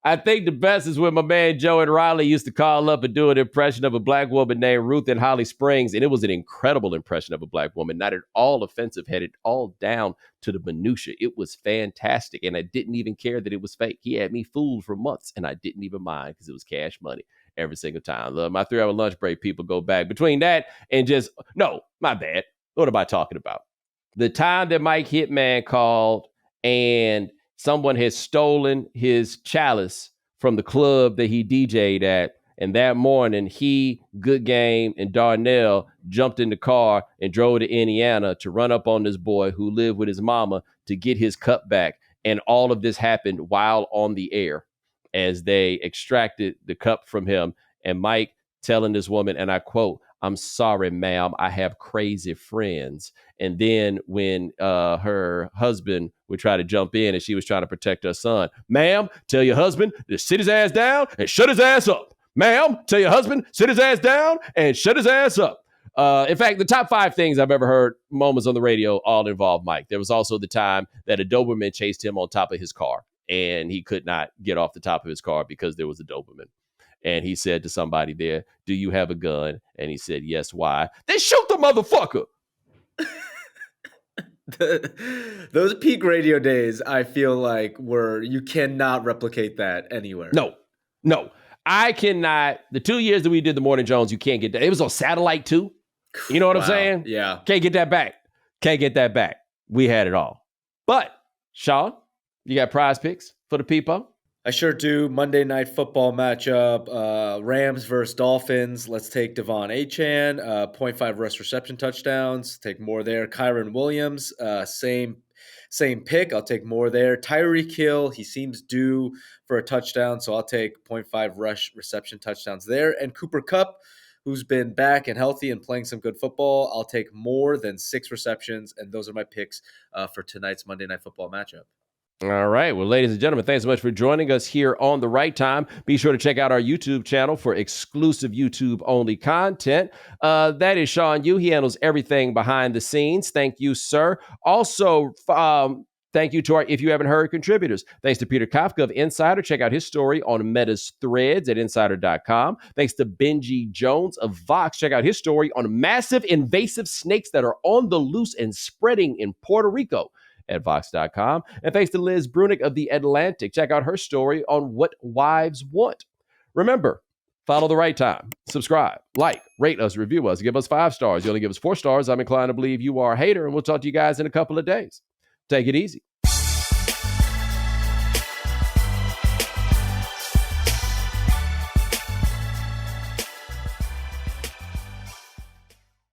I think the best is when my man Joe and Riley used to call up and do an impression of a black woman named Ruth in Holly Springs. And it was an incredible impression of a black woman, not at all offensive, headed all down to the minutia. It was fantastic. And I didn't even care that it was fake. He had me fooled for months and I didn't even mind because it was cash money every single time. My 3-hour lunch break, people go back between that and no, my bad. What am I talking about? The time that Mike Hitman called and someone had stolen his chalice from the club that he DJ'd at. And that morning, he, Good Game, and Darnell jumped in the car and drove to Indiana to run up on this boy who lived with his mama to get his cup back. And all of this happened while on the air as they extracted the cup from him. And Mike telling this woman, and I quote, "I'm sorry, ma'am, I have crazy friends." And then when her husband would try to jump in and she was trying to protect her son, "Ma'am, tell your husband to sit his ass down and shut his ass up. Ma'am, tell your husband, sit his ass down and shut his ass up." In fact, the top 5 things I've ever heard moments on the radio all involve Mike. There was also the time that a Doberman chased him on top of his car and he could not get off the top of his car because there was a Doberman. And he said to somebody there, "Do you have a gun?" And he said, "Yes." "Why?" "Then shoot the motherfucker." Those peak radio days, I feel like you cannot replicate that anywhere. No, I cannot. The 2 years that we did the Morning Jones, you can't get that. It was on satellite too. You know what I'm saying? Yeah. Can't get that back. We had it all. But Sean, you got prize picks for the people? I sure do. Monday Night Football matchup, Rams versus Dolphins. Let's take Devon Achane, 0.5 rush reception touchdowns. Take more there. Kyron Williams, same pick. I'll take more there. Tyreek Hill, he seems due for a touchdown, so I'll take 0.5 rush reception touchdowns there. And Cooper Kupp, who's been back and healthy and playing some good football, I'll take more than 6 receptions, and those are my picks for tonight's Monday Night Football matchup. All right. Well, ladies and gentlemen, thanks so much for joining us here on The Right Time. Be sure to check out our YouTube channel for exclusive YouTube-only content. That is Sean Yu. He handles everything behind the scenes. Thank you, sir. Also, thank you to our If You Haven't Heard contributors. Thanks to Peter Kafka of Insider. Check out his story on Meta's threads at insider.com. Thanks to Benji Jones of Vox. Check out his story on massive invasive snakes that are on the loose and spreading in Puerto Rico at Vox.com. And thanks to Liz Brunick of The Atlantic. Check out her story on what wives want. Remember, follow The Right Time. Subscribe, like, rate us, review us, give us 5 stars. You only give us 4 stars, I'm inclined to believe you are a hater, and we'll talk to you guys in a couple of days. Take it easy.